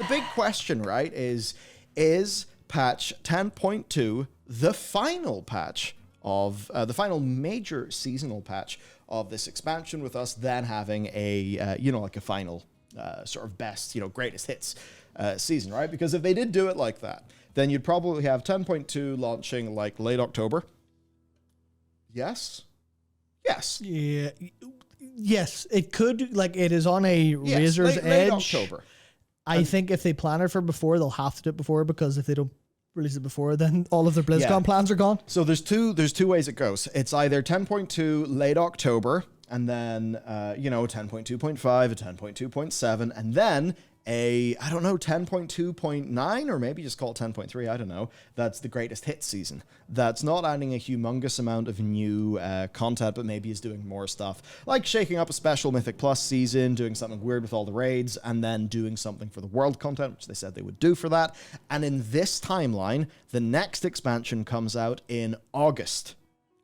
big question, right, is patch 10.2 the final patch of the final major seasonal patch of this expansion, with us then having a like a final sort of best, greatest hits season, right? Because if they did do it like that, then you'd probably have 10.2 launching like late October. Yes. Yeah. Yes, it could. Like, it is on a razor's edge. Late October. I think if they plan it for before, they'll have to do it before, because if they don't release it before, then all of their BlizzCon plans are gone. So there's two ways it goes. It's either 10.2 late October, and then 10.2.5, a 10.2.7, and then a 10.2.9, or maybe just call it 10.3, I don't know. That's the greatest hit season. That's not adding a humongous amount of new content, but maybe is doing more stuff, like shaking up a special Mythic Plus season, doing something weird with all the raids, and then doing something for the world content, which they said they would do for that. And in this timeline, the next expansion comes out in August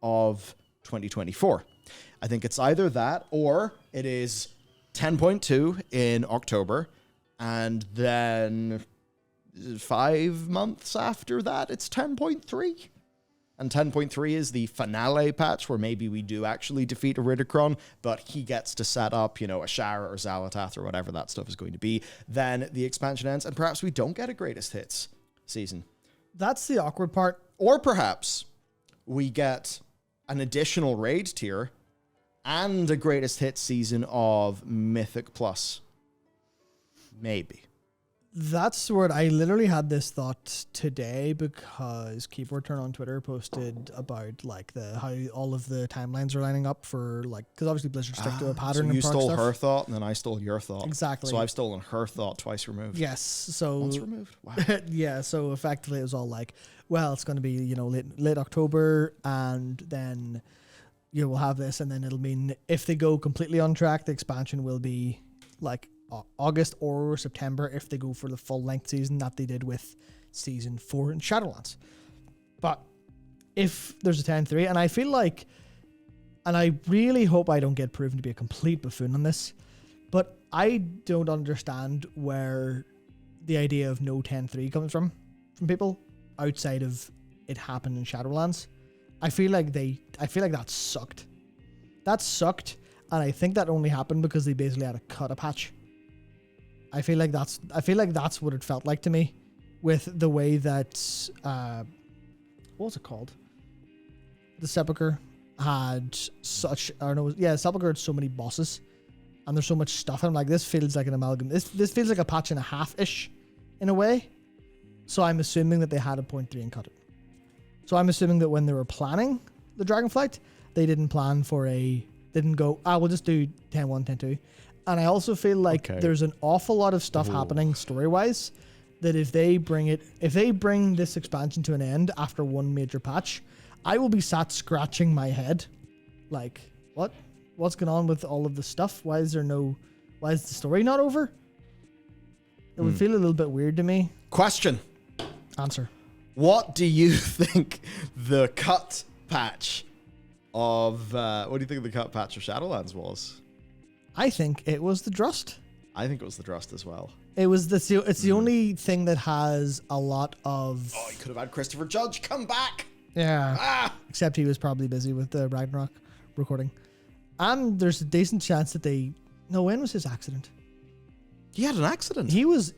of 2024. I think it's either that, or it is 10.2 in October, and then 5 months after that, it's 10.3. And 10.3 is the finale patch, where maybe we do actually defeat a Ridicron, but he gets to set up, a Shara or Xalatath or whatever that stuff is going to be. Then the expansion ends, and perhaps we don't get a greatest hits season. That's the awkward part. Or perhaps we get an additional raid tier and a greatest hits season of Mythic Plus. Maybe. That's what I literally had this thought today, because Keyboard Turn on Twitter posted about how all of the timelines are lining up for, because obviously Blizzard stick to a pattern. So you and stole stuff. her thought, and then I stole your thought. Exactly. So I've stolen her thought twice removed. Yes. So once removed. Wow. Yeah. So effectively, it was all it's going to be late October, and then we'll have this, and then it'll mean if they go completely on track, the expansion will be August or September if they go for the full length season that they did with season 4 in Shadowlands. But if there's a 10.3, and I feel like, and I really hope I don't get proven to be a complete buffoon on this, but I don't understand where the idea of no 10.3 comes from people outside of it happened in Shadowlands. I feel like that sucked. That sucked, and I think that only happened because they basically had to cut a patch. I feel like that's what it felt like to me, with the way that what was it called? The Sepulchre had Sepulchre had so many bosses, and there's so much stuff. And I'm like, this feels like an amalgam. This feels like a patch and a half ish, in a way. So I'm assuming that they had a 0.3 and cut it. So I'm assuming that when they were planning the Dragonflight, they didn't plan for didn't go, we'll just do 10.1, 10.2. And I also feel like there's an awful lot of stuff happening story-wise that if they bring this expansion to an end after one major patch, I will be sat scratching my head. Like, what's going on with all of this stuff? Why is the story not over? It would feel a little bit weird to me. Question. Answer. What do you think the cut patch of what do you think the cut patch of Shadowlands was? I think it was the Drust. I think it was the Drust as well. It's the only thing that has a lot of... Oh, you could have had Christopher Judge come back. Yeah. Except he was probably busy with the Ragnarok recording. And there's a decent chance that when was his accident? He had an accident. He was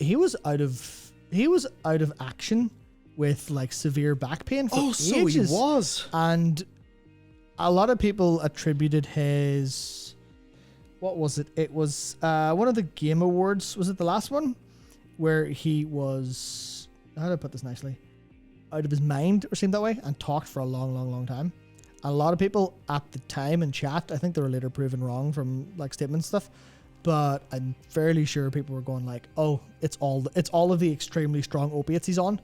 out of action with severe back pain for ages. So he was. And a lot of people attributed his... What was it? It was one of the Game Awards. Was it the last one? Where he was, how do I put this nicely? Out of his mind, or seemed that way, and talked for a long, long, long time. And a lot of people at the time in chat, I think they were later proven wrong from statements and stuff, but I'm fairly sure people were going it's all of the extremely strong opiates he's on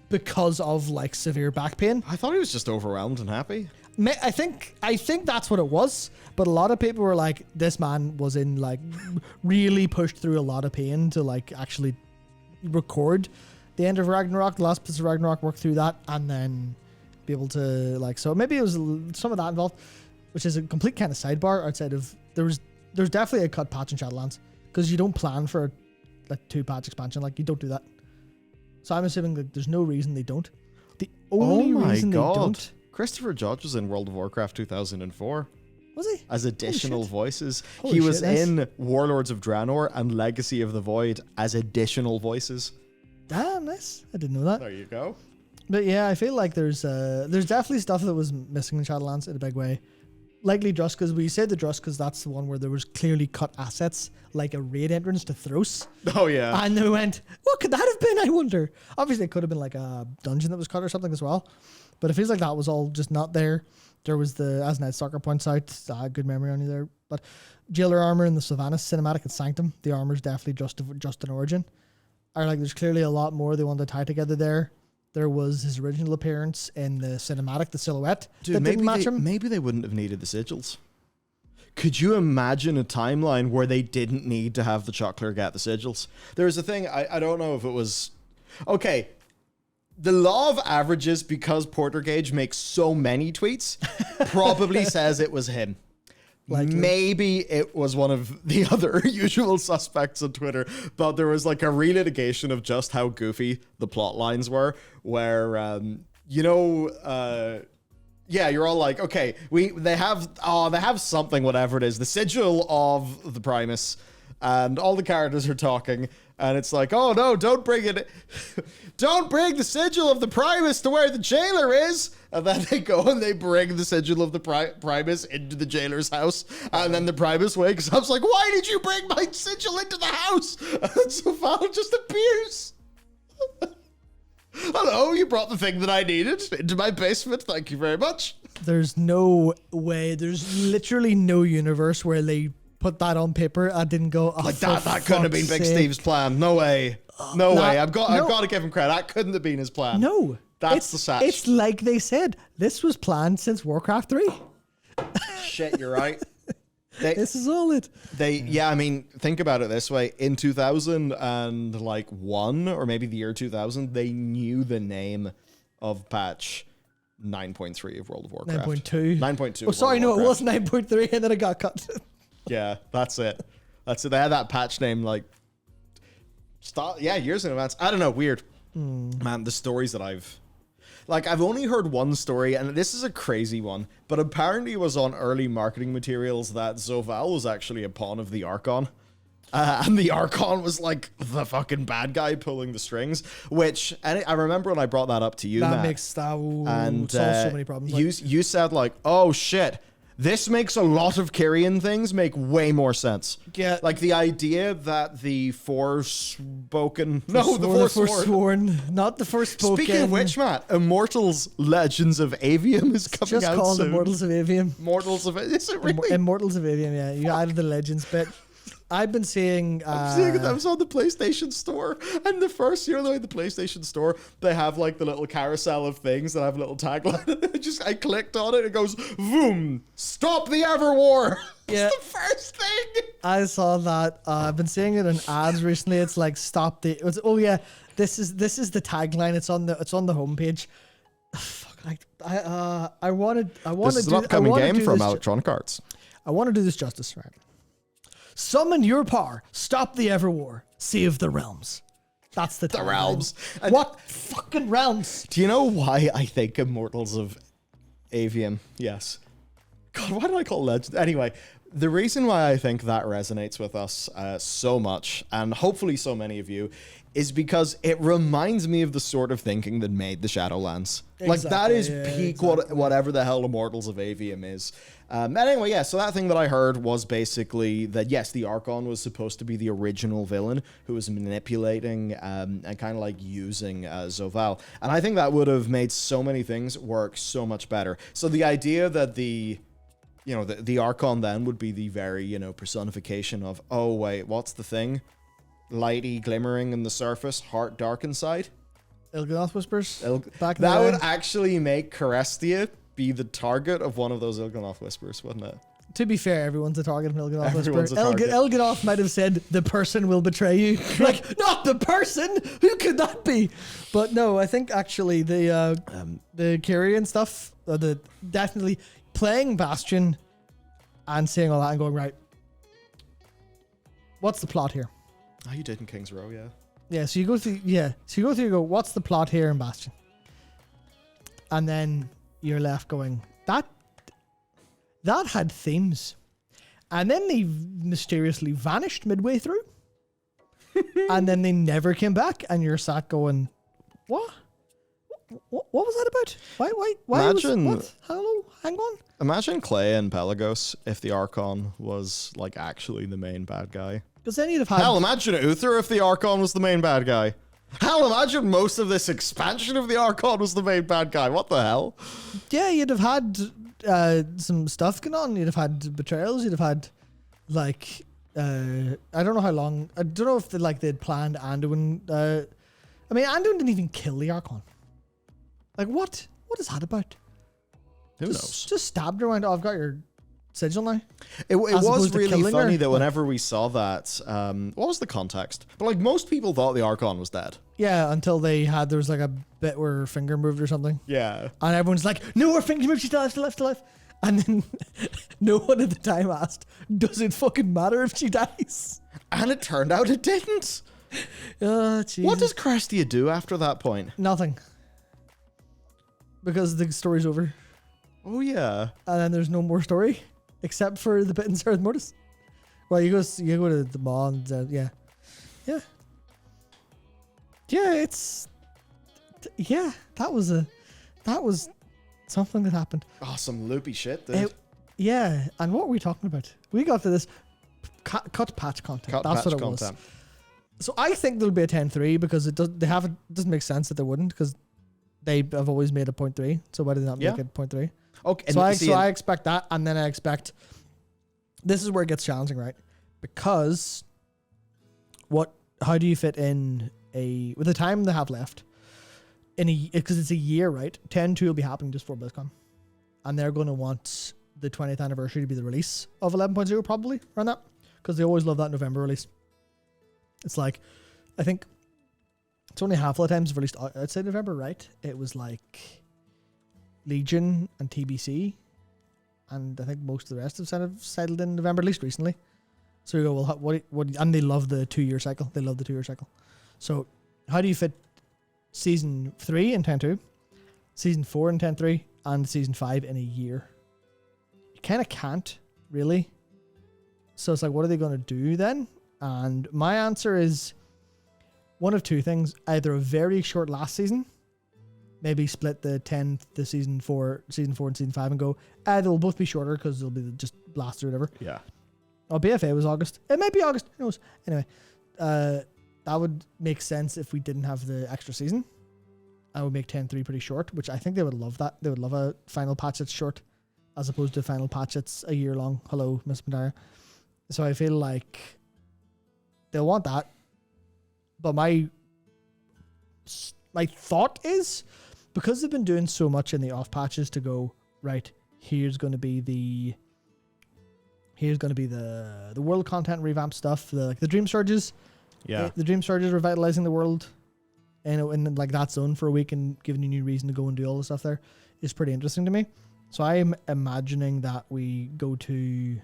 because of severe back pain. I thought he was just overwhelmed and happy. I think that's what it was, but a lot of people were like, this man was in really pushed through a lot of pain to actually record the end of Ragnarok, the last piece of Ragnarok, work through that, and then be able to so maybe it was some of that involved, which is a complete kind of sidebar outside of there's definitely a cut patch in Shadowlands, because you don't plan for like 2-patch expansion. Like, you don't do that. So I'm assuming that there's no reason they don't. The only reason they don't. Christopher Judge was in World of Warcraft 2004. Was he? As additional voices. Holy He was shit, nice. in Warlords of Draenor and Legacy of the Void as additional voices. Damn, nice. I didn't know that. There you go. But yeah, I feel like there's definitely stuff that was missing in Shadowlands in a big way. Likely just because we said the Drusk because that's the one where there was clearly cut assets, like a raid entrance to Thros. Oh, yeah. And we went, what could that have been, I wonder? Obviously, it could have been like a dungeon that was cut or something as well. But it feels like that was all just not there. There was the, as Ned Stalker points out, good memory on you there. But Jailer armor in the Sylvanas cinematic at Sanctum, the armor's definitely just an origin. Or like, there's clearly a lot more they wanted to tie together there. There was his original appearance in the cinematic, the silhouette. Dude, that didn't match him. Maybe they wouldn't have needed the sigils. Could you imagine a timeline where they didn't need to have the Chockler get the sigils? There's a thing, I don't know if it was... Okay, the law of averages, because Porter Gage makes so many tweets, probably says it was him. Likely. Maybe it was one of the other usual suspects on Twitter, but there was like a relitigation of just how goofy the plot lines were, where, yeah, you're all like, okay, they have something, whatever it is, the sigil of the Primus, and all the characters are talking, and it's like, oh no, don't bring the sigil of the Primus to where the jailer is. And then they go and they bring the sigil of the Primus into the jailer's house. And then the Primus wakes up, like, why did you bring my sigil into the house? And so Val just appears. Hello, you brought the thing that I needed into my basement. Thank you very much. There's no way. There's literally no universe where they put that on and I didn't go, oh, like that couldn't have been Big Steve's plan. No way. No way. I've got to give him credit. That couldn't have been his plan. No. That's the satch. It's like they said, this was planned since Warcraft 3. Shit, you're right. This is all it. I mean, think about it this way. In 2001, or maybe the year 2000, they knew the name of patch 9.3 of World of Warcraft. 9.2. 9.2. Oh, sorry, no, it was 9.3 and then it got cut. Yeah, that's it. They had that patch name years in advance. I don't know, weird. Man, the stories that I've only heard one story, and this is a crazy one, but apparently it was on early marketing materials that Zoval was actually a pawn of the Archon. And the Archon was like the fucking bad guy pulling the strings, which I remember when I brought that up to you, That Matt, makes solve so many problems. You said like, oh shit, this makes a lot of Kyrian things make way more sense. Yeah. Like the idea that the Forspoken... Forsworn. Not the Forspoken. Speaking of which, Matt, Immortals Legends of Avium is coming out soon. Just called Immortals of Avium. Immortals of Avium. Is it really? Immortals of Avium, yeah. You added the Legends bit. I've been seeing... I'm seeing it. I was on the PlayStation Store, and the first year, the PlayStation Store, they have like the little carousel of things that have a little tagline. I clicked on it, and it goes, "Voom! Stop the Everwar!" Yeah. It's the first thing. I saw that. I've been seeing it in ads recently. It's like, stop the... this is the tagline. It's on the homepage. Fuck, I wanted This is an upcoming game from Electronic Arts. I want to do this justice, right? Summon your power. Stop the Everwar. Save the realms. That's the tagline. Realms. What fucking realms? Do you know why I think Immortals of Avium? Yes. God, why did I call it Legend? Anyway, the reason why I think that resonates with us so much, and hopefully so many of you, is because it reminds me of the sort of thinking that made the Shadowlands. Like, that is peak whatever the hell Immortals of Aveum is. Anyway, yeah, so that thing that I heard was basically that, yes, the Archon was supposed to be the original villain who was manipulating and kind of like using Zoval. And I think that would have made so many things work so much better. So the idea that the Archon then would be the very, personification of, oh, wait, what's the thing? Lighty glimmering in the surface, heart dark inside. Il'gynoth Whispers. That would actually make Carestia be the target of one of those Il'gynoth Whispers, wouldn't it? To be fair, everyone's a target of an Il'gynoth Everyone's Whisper. a target. Il'gynoth might have said, the person will betray you. Like, not the person! Who could that be? But no, I think actually the Kyrian stuff, definitely playing Bastion and seeing all that and going, right, what's the plot here? Oh, you did in King's Row, yeah. Yeah, so you go through. Yeah, so you go through. You go, what's the plot here in Bastion? And then you're left going, that had themes, and then they mysteriously vanished midway through, and then they never came back, and you're sat going, what? What was that about? Why Imagine, what? Hello, hang on. Imagine Clay and Pelagos if the Archon was like actually the main bad guy. Because then you'd have had. Hell, imagine Uther if the Archon was the main bad guy. Hell, imagine most of this expansion of the Archon was the main bad guy. What the hell? Yeah, you'd have had some stuff going on. You'd have had betrayals. You'd have had like I don't know how long. I don't know if they'd planned Anduin. I mean, Anduin didn't even kill the Archon. Like what? What is that about? Who knows? Just stabbed her around. Oh, I've got your sigil now. It was really funny her. that whenever we saw that, what was the context? But like most people thought the Archon was dead. Yeah, until there was like a bit where her finger moved or something. Yeah. And everyone's like, no, her finger moved, she's still alive, still alive, still alive. And then no one at the time asked, does it fucking matter if she dies? And it turned out it didn't. Oh, Jesus. What does Crestia do after that point? Nothing. Because the story's over. Oh, yeah. And then there's no more story. Except for the bit in Sarah Mortis. Well, you go to the mall and yeah. Yeah. Yeah, that was something that happened. Oh, some loopy shit, dude. Yeah, and what were we talking about? We got to this cut patch content. That's what it was. So I think there'll be a 10-3 because it doesn't make sense that they wouldn't because they have always made a 0.3. So why did they not make it 0.3? Okay. So I expect that, and then I expect this is where it gets challenging, right? Because how do you fit in with the time they have left because it's a year, right? 10-2 will be happening just for BlizzCon, and they're going to want the 20th anniversary to be the release of 11.0 probably around that because they always love that November release. It's like, I think it's only half of the times released outside November, right? It was like Legion and TBC, and I think most of the rest have settled in November, at least recently. So you go, well, what? And they love the 2-year cycle. They love the 2-year cycle. So how do you fit season 3 in 10.2, season 4 in 10.3, and season 5 in a year? You kind of can't, really. So it's like, what are they going to do then? And my answer is one of two things. Either a very short last season, maybe split the season 4 and season 5 and go, they'll both be shorter because they'll be just blasted or whatever. Yeah. Oh, BFA was August. It might be August. Who knows? Anyway, that would make sense if we didn't have the extra season. I would make 10.3 pretty short, which I think they would love that. They would love a final patch that's short as opposed to a final patch that's a year long. Hello, Miss Madara. So I feel like they'll want that. But my thought is, because they've been doing so much in the off patches to go, right, here's going to be the world content revamp stuff, the Dream Surges. Yeah. The Dream Surges revitalizing the world in like that zone for a week and giving you new reason to go and do all the stuff there is pretty interesting to me. So I'm imagining that we go to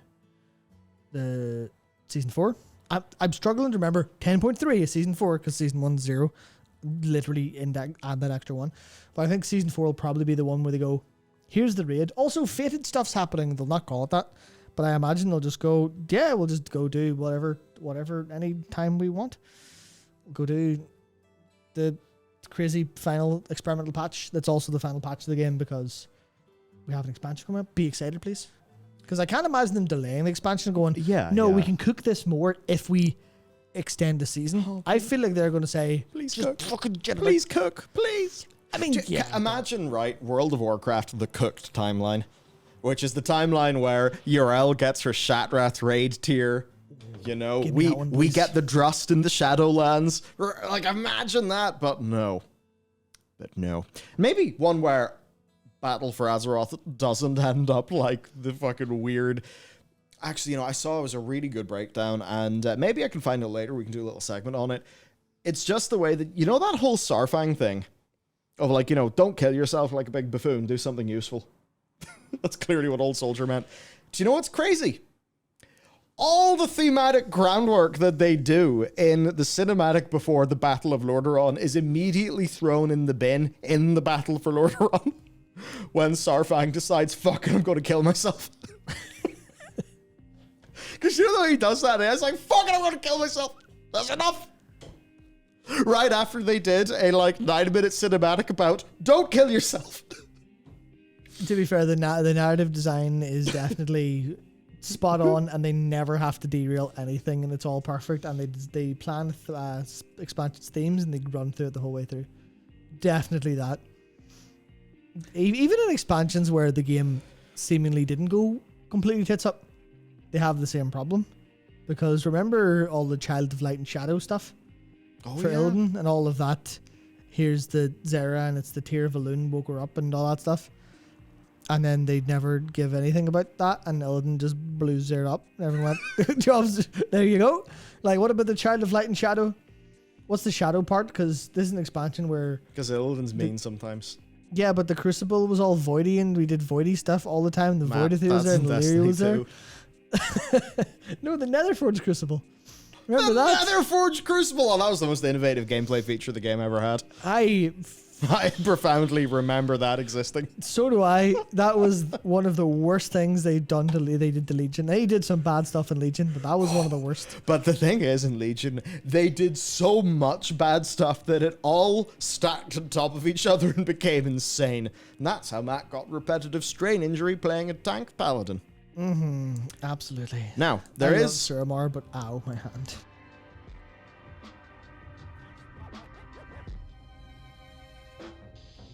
the season 4. I'm struggling to remember 10.3 is season 4 because season 1's 0. Literally add that extra one. But I think season 4 will probably be the one where they go, here's the raid. Also, fated stuff's happening. They'll not call it that. But I imagine they'll just go, yeah, we'll just go do whatever any time we want. We'll go do the crazy final experimental patch that's also the final patch of the game because we have an expansion coming up. Be excited, please. Because I can't imagine them delaying the expansion and going, we can cook this more if we extend the season. Oh, I feel like they're going to say, please just cook. Fucking please cook, please. I mean, imagine, right, World of Warcraft, the cooked timeline, which is the timeline where URL gets her Shatrath raid tier. You know, we get the Drust in the Shadowlands. Like, imagine that, but no. Maybe one where Battle for Azeroth doesn't end up like the fucking weird... Actually, I saw it was a really good breakdown, and maybe I can find it later. We can do a little segment on it. It's just the way that... that whole Sarfang thing of, like, don't kill yourself like a big buffoon. Do something useful. That's clearly what Old Soldier meant. Do you know what's crazy? all the thematic groundwork that they do in the cinematic before the Battle of Lordaeron is immediately thrown in the bin in the Battle for Lordaeron when Sarfang decides, fuck it, I'm going to kill myself. Because you know he does that, and he's like, fuck it, I'm going to kill myself. That's enough. Right after they did a 9-minute cinematic about don't kill yourself. To be fair, the narrative design is definitely spot on, and they never have to derail anything, and it's all perfect. And they plan expansion themes, and they run through it the whole way through. Definitely that. Even in expansions where the game seemingly didn't go completely tits up, they have the same problem. Because remember all the Child of Light and Shadow stuff for Illidan and all of that. Here's the Zera, and it's the Tear of Elune woke her up and all that stuff. And then they'd never give anything about that, and Illidan just blew Zera up. And everyone went, jobs, there you go. Like, what about the Child of Light and Shadow? What's the Shadow part? Because this is an expansion where... Because Illidan's mean sometimes. Yeah, but the Crucible was all voidy, and we did voidy stuff all the time. The Voidity was there, and Lyria was there. No, the Netherforge Crucible. Remember that? Netherforge Crucible! Oh, that was the most innovative gameplay feature the game ever had. I profoundly remember that existing. So do I. That was one of the worst things they did to Legion. They did some bad stuff in Legion, but that was one of the worst. But the thing is, in Legion, they did so much bad stuff that it all stacked on top of each other and became insane. And that's how Matt got repetitive strain injury playing a tank paladin. Absolutely. Now, there is Suramar, but ow, my hand.